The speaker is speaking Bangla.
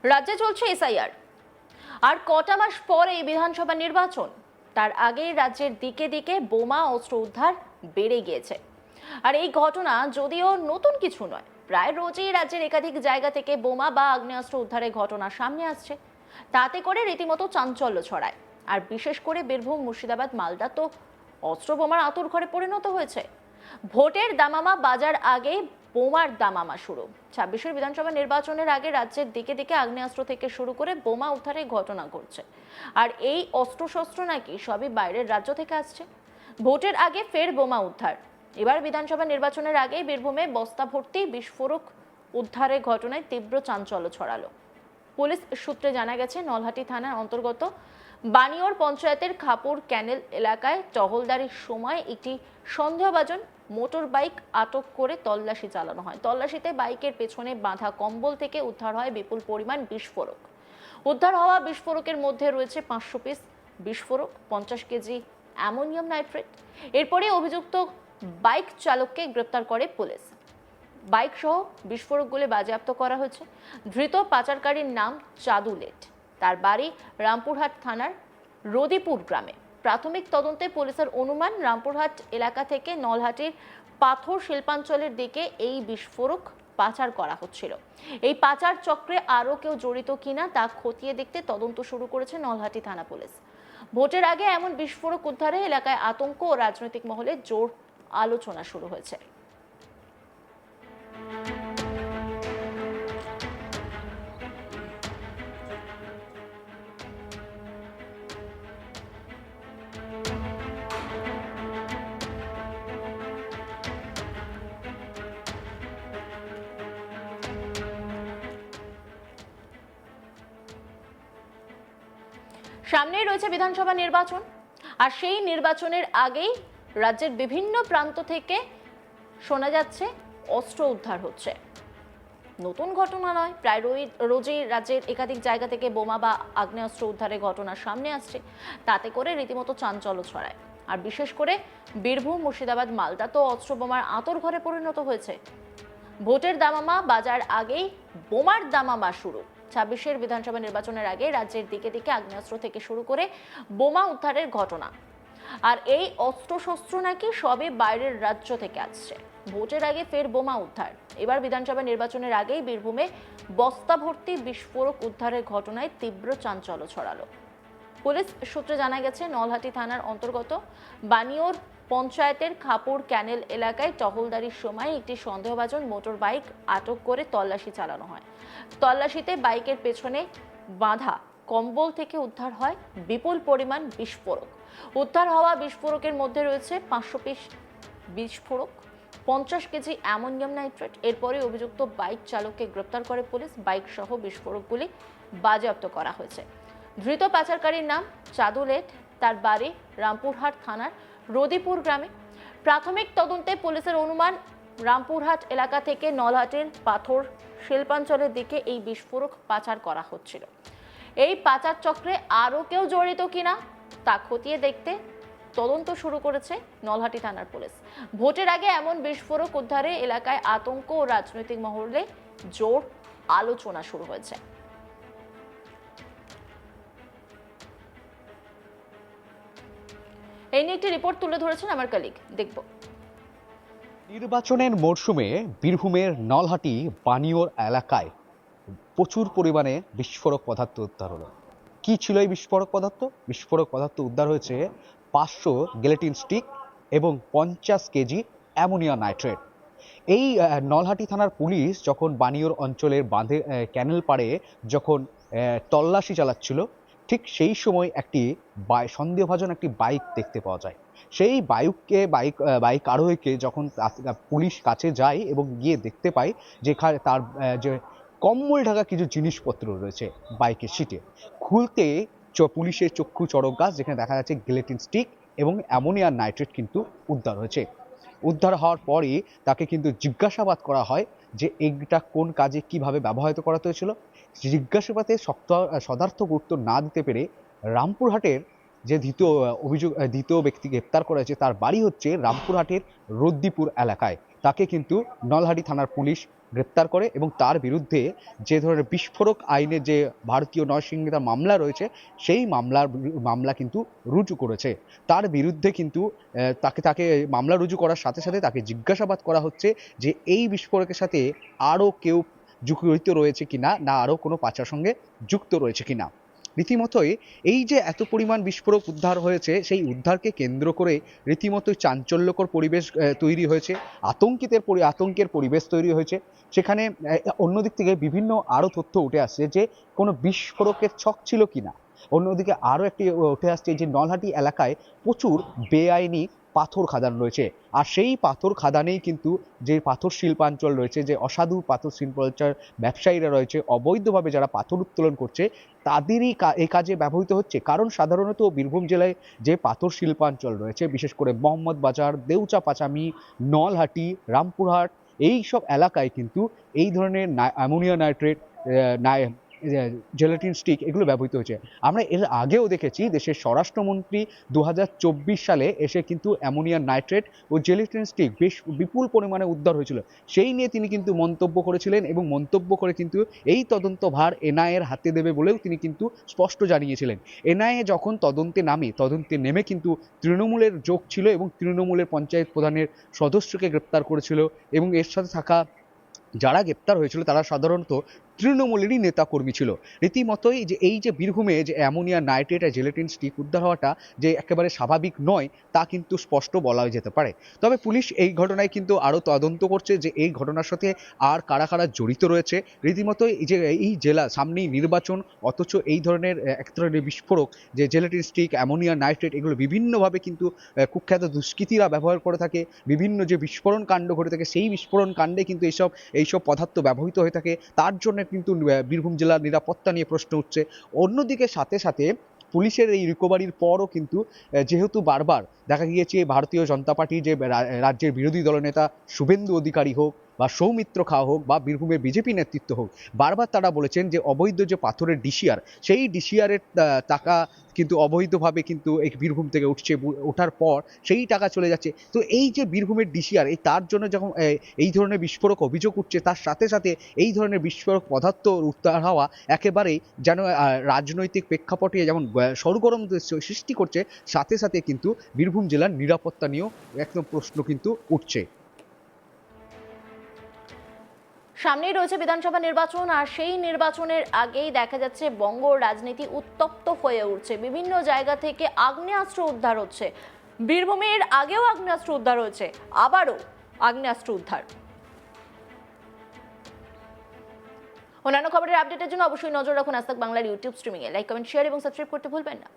রাজ্যে চলছে এসআইআর, আর কটা মাস পর এই বিধানসভা নির্বাচন। তার আগেই রাজ্যের দিকে দিকে বোমা অস্ত্র উদ্ধার বেড়ে গিয়েছে। আর এই ঘটনা যদিও নতুন কিছু নয়, প্রায় রোজই রাজ্যের একাধিক জায়গা থেকে বোমা বা আগ্নেয়াস্ত্র উদ্ধারের ঘটনা সামনে আসছে। তাতে করে রীতিমতো চাঞ্চল্য ছড়ায়। আর বিশেষ করে বীরভূম, মুর্শিদাবাদ, মালদা তো অস্ত্র বোমার আঁতুড়ঘরে পরিণত হয়েছে। ভোটের দামামা বাজার আগে বোমার দামামা শুরু। 26-এর বিধানসভা নির্বাচনের আগে রাজ্যের দিকে দিকে আগ্নেয়াস্ত্র থেকে শুরু করে বোমা উদ্ধারের ঘটনা ঘটছে। আর এই অস্ত্রশস্ত্র নাকি সবই বাইরের রাজ্য থেকে আসছে। ভোটের আগে ফের বোমা উদ্ধার। এবার বিধানসভা নির্বাচনের আগে বীরভূমে বস্তা ভর্তি বিস্ফোরক উদ্ধারের ঘটনায় তীব্র চাঞ্চল্য ছড়ালো। পুলিশ সূত্রে জানা গেছে, নলহাটি থানার অন্তর্গত বানিয়র পঞ্চায়েতের খাপুর ক্যানেল এলাকায় টহলদারির সময় একটি সন্দেহভাজন মোটর বাইক আটক করে তল্লাশি চালানো হয়। তল্লাশিতে বাইকের পেছনে বাঁধা কম্বল থেকে উদ্ধার হয় বিপুল পরিমাণ বিস্ফোরক। উদ্ধার হওয়া বিস্ফোরকের মধ্যে রয়েছে 500 পিস বিস্ফোরক, 50 কেজি অ্যামোনিয়াম নাইট্রেট। এরপরে অভিযুক্ত বাইক চালককে গ্রেপ্তার করে পুলিশ। বাইক সহ বিস্ফোরকগুলি বাজেয়াপ্ত করা হয়েছে। ধৃত পাচারকারীর নাম চাঁদু লেট। তার বাড়ি রামপুরহাট থানার রদিপুর গ্রামে। প্রাথমিক তদন্তে পুলিশের অনুমান, রামপুরহাট এলাকা থেকে নলহাটির পাথর শিল্পাঞ্চলের দিকে এই বিস্ফোরক পাচার করা হচ্ছিল। এই পাচার চক্রে আরও কেউ জড়িত কিনা তা খতিয়ে দেখতে তদন্ত শুরু করেছে নলহাটি থানা পুলিশ। ভোটের আগে এমন বিস্ফোরক উদ্ধারে এলাকায় আতঙ্ক ও রাজনৈতিক মহলে জোর আলোচনা শুরু হয়েছে। সামনেই রয়েছে বিধানসভা নির্বাচন, আর সেই নির্বাচনের আগেই রাজ্যের বিভিন্ন প্রান্ত থেকে শোনা যাচ্ছে অস্ত্র উদ্ধার হচ্ছে। নতুন ঘটনা নয়, প্রায় রোজই রাজ্যের একাধিক জায়গা থেকে বোমা বা আগ্নেয়াস্ত্র উদ্ধারের ঘটনা সামনে আসছে। তাতে করে রীতিমতো চাঞ্চল্য ছড়ায়। আর বিশেষ করে বীরভূম, মুর্শিদাবাদ, মালদা তো অস্ত্র বোমার আঁতুড়ঘরে পরিণত হয়েছে। ভোটের দামামা বাজার আগেই বোমার দামামা শুরু। 26-এর বিধানসভা নির্বাচনের আগে রাজ্যের দিকে দিকে আগ্নেয়াস্ত্র থেকে শুরু করে বোমা উদ্ধারের ঘটনা। আর এই অস্ত্রশস্ত্র নাকি সবই বাইরের রাজ্য থেকে আসছে। ভোটের আগে ফের বোমা উদ্ধার। এবার বিধানসভা নির্বাচনের আগেই বীরভূমে বস্তা ভর্তি বিস্ফোরক উদ্ধারের ঘটনায় তীব্র চাঞ্চল্য ছড়ালো। পুলিশ সূত্রে জানা গেছে, নলহাটি থানার অন্তর্গত বানিয়র পঞ্চায়েতের খাপুর ক্যানেল এলাকায় টহলদারির সময় একটি সন্দেহভাজন মোটর বাইক আটক করে তল্লাশি চালানো হয়। তল্লাশিতে বাইকের পেছনে বাঁধা কম্বল থেকে উদ্ধার হয় বিপুল পরিমাণ বিস্ফোরক। উদ্ধার হওয়া বিস্ফোরকের মধ্যে রয়েছে 500 পিস বিস্ফোরক, 50 কেজি অ্যামোনিয়াম নাইট্রেট। এরপরে অভিযুক্ত বাইক চালককে গ্রেপ্তার করে পুলিশ। বাইক সহ বিস্ফোরকগুলি বাজেয়াপ্ত করা হয়েছে। ধৃত পাচারকারীর নাম চাঁদু লেট। তার বাড়ি রামপুরহাট থানার রদিপুর গ্রামে। প্রাথমিক তদন্তে পুলিশের অনুমান, রামপুরহাট এলাকা থেকে নলহাটির পাথর শিল্পাঞ্চলের দিকে এই বিস্ফোরক পাচার করা হচ্ছিল। এই পাচার চক্রে আরও কেউ জড়িত কিনা তা খতিয়ে দেখতে তদন্ত শুরু করেছে নলহাটি থানার পুলিশ। ভোটের আগে এমন বিস্ফোরক উদ্ধারে এলাকায় আতঙ্ক ও রাজনৈতিক মহলে জোর আলোচনা শুরু হয়েছে। এই নিয়ে একটি রিপোর্ট তুলে ধরেছেন আমার কলিগ, দেখব। নির্বাচনের মরশুমে বীরভূমের নলহাটি বানিয়র এলাকায় প্রচুর পরিমাণে বিস্ফোরক পদার্থ উদ্ধার হলো। কি ছিল এই বিস্ফোরক পদার্থ? বিস্ফোরক পদার্থ উদ্ধার হয়েছে 500 গেলেটিন স্টিক এবং 50 কেজি অ্যামোনিয়া নাইট্রেট। এই নলহাটি থানার পুলিশ যখন বানিয়র অঞ্চলের বাঁধে ক্যানেল পাড়ে যখন তল্লাশি চালাচ্ছিল, ঠিক সেই সময় একটি সন্দেহভাজন একটি বাইক দেখতে পাওয়া যায়। সেই বাইক আরোহীকে যখন পুলিশ কাছে যায় এবং গিয়ে দেখতে পায় যেখানে তার যে কম্বল ঢাকা কিছু জিনিসপত্র রয়েছে বাইকের সিটে, খুলতে পুলিশের চক্ষু চড়ক গাছ, যেখানে দেখা যাচ্ছে গেলেটিন স্টিক এবং অ্যামোনিয়াম নাইট্রেট কিন্তু উদ্ধার হয়েছে। উদ্ধার হওয়ার পরই তাকে কিন্তু জিজ্ঞাসাবাদ করা হয় যে এইটা কোন কাজে কিভাবে ব্যবহৃত করা হয়েছিল। জিজ্ঞাসাবাদে সদার্থক উত্তর না দিতে পেরে রামপুরহাটের যে দ্বিতীয় ব্যক্তি গ্রেপ্তার করা হয়েছে, তার বাড়ি হচ্ছে রামপুরহাটের রদ্দিপুর এলাকায়। তাকে কিন্তু নলহাটি থানার পুলিশ গ্রেপ্তার করে এবং তার বিরুদ্ধে যে ধরনের বিস্ফোরক আইনে যে ভারতীয় নরসিংহিতা মামলা রয়েছে সেই মামলা কিন্তু রুজু করেছে। তার বিরুদ্ধে কিন্তু তাকে মামলা রুজু করার সাথে সাথে তাকে জিজ্ঞাসাবাদ করা হচ্ছে যে এই বিস্ফোরকের সাথে আরও কেউ জড়িত রয়েছে কিনা, না আরও কোনো পাচার সঙ্গে যুক্ত রয়েছে কিনা। রীতিমতোই এই যে এত পরিমাণ বিস্ফোরক উদ্ধার হয়েছে, সেই উদ্ধারকে কেন্দ্র করে রীতিমতোই চাঞ্চল্যকর পরিবেশ তৈরি হয়েছে, আতঙ্কের পরিবেশ তৈরি হয়েছে। সেখানে অন্যদিক থেকে বিভিন্ন আরও তথ্য উঠে আসছে যে কোনো বিস্ফোরকের ছক ছিল কিনা। অন্যদিকে আরও একটি উঠে আসছে যে নলহাটি এলাকায় প্রচুর বেআইনি পাথর খাদান রয়েছে, আর সেই পাথর খাদানেই কিন্তু যে পাথর শিল্পাঞ্চল রয়েছে, যে অসাধু পাথর শিল্পাঞ্চল ব্যবসায়ীরা রয়েছে, অবৈধভাবে যারা পাথর উত্তোলন করছে, তাদেরই এই কাজে ব্যবহৃত হচ্ছে। কারণ সাধারণত বীরভূম জেলায় যে পাথর শিল্পাঞ্চল রয়েছে, বিশেষ করে মোহাম্মদ বাজার, দেউচা পাচামি, নলহাটি, রামপুরহাট, এই সব এলাকায় কিন্তু এই ধরনের অ্যামোনিয়া নাইট্রেট, জেলাটিন স্টিক এগুলো ব্যবহৃত হয়েছে। আমরা এর আগেও দেখেছি দেশের স্বরাষ্ট্রমন্ত্রী 2024 সালে এসে কিন্তু অ্যামোনিয়া নাইট্রেট ও জেলাটিন স্টিক বেশ বিপুল পরিমাণে উদ্ধার হয়েছিল। সেই নিয়ে তিনি কিন্তু মন্তব্য করেছিলেন এবং মন্তব্য করে কিন্তু এই তদন্তভার এনআইএর হাতে দেবে বলেও তিনি কিন্তু স্পষ্ট জানিয়েছিলেন। এনআইএ যখন তদন্তে নেমে কিন্তু তৃণমূলের যোগ ছিল এবং তৃণমূলের পঞ্চায়েত প্রধানের সদস্যকে গ্রেপ্তার করেছিল এবং এর সাথে থাকা যারা গ্রেপ্তার হয়েছিল তারা সাধারণত তৃণমূলেরই নেতাকর্মী ছিল। রীতিমতোই যে এই যে বীরভূমে যে অ্যামোনিয়া নাইট্রেট আর জেলাটিন স্টিক উদ্ধার হওয়াটা যে একেবারে স্বাভাবিক নয় তা কিন্তু স্পষ্ট বলা যেতে পারে। তবে পুলিশ এই ঘটনায় কিন্তু আরও তদন্ত করছে যে এই ঘটনার সাথে আর কারা কারা জড়িত রয়েছে। রীতিমতোই যে এই জেলা সামনেই নির্বাচন, অথচ এই ধরনের এক ধরনের বিস্ফোরক যে জেলাটিন স্টিক, অ্যামোনিয়া নাইট্রেট এগুলো বিভিন্নভাবে কিন্তু কুখ্যাত দুষ্কৃতীরা ব্যবহার করে থাকে। বিভিন্ন যে বিস্ফোরণ কাণ্ড ঘটে থাকে, সেই বিস্ফোরণ কাণ্ডে কিন্তু এইসব পদার্থ ব্যবহৃত হয়ে থাকে। তার জন্য কিন্তু বীরভূম জেলার নিরাপত্তা নিয়ে প্রশ্ন উঠছে। অন্যদিকে সাথে সাথে পুলিশের এই রিকভারির পরও কিন্তু যেহেতু বারবার দেখা গিয়েছে ভারতীয় জনতা পার্টির যে রাজ্যের বিরোধী দলনেতা শুভেন্দু অধিকারী হোক বা সৌমিত্র খাঁ হোক বা বীরভূমের বিজেপি নেতৃত্ব হোক, বারবার তারা বলেছেন যে অবৈধ যে পাথরের ডিসিআর, সেই ডিসিআরের টাকা কিন্তু অবৈধভাবে কিন্তু এই বীরভূম থেকে ওঠার পর সেই টাকা চলে যাচ্ছে। তো এই যে বীরভূমের ডিসিআর, তার জন্য যখন এই ধরনের বিস্ফোরক অভিযোগ উঠছে, তার সাথে সাথে এই ধরনের বিস্ফোরক পদার্থ উদ্ধার হওয়া একেবারেই যেন রাজনৈতিক প্রেক্ষাপটে যেমন সরগরম সৃষ্টি করছে, সাথে সাথে কিন্তু বীরভূম জেলার নিরাপত্তা নিয়েও একদম প্রশ্ন কিন্তু উঠছে। সামনেই রয়েছে বিধানসভা নির্বাচন, আর সেই নির্বাচনের আগেই দেখা যাচ্ছে বঙ্গ রাজনীতি উত্তপ্ত হয়ে উঠছে। বিভিন্ন জায়গা থেকে আগ্নেয়াস্ত্র উদ্ধার হচ্ছে। বীরভূমের আগেও আগ্নেয়াস্ত্র উদ্ধার হয়েছে, আবারও আগ্নেয়াস্ত্র উদ্ধার। অন্যান্য খবরের আপডেটের জন্য অবশ্যই নজর রাখুন আজ তাক বাংলার ইউটিউব স্ট্রিমিংয়ে। লাইক, কমেন্ট, শেয়ার এবং সাবস্ক্রাইব করতে ভুলবেন না।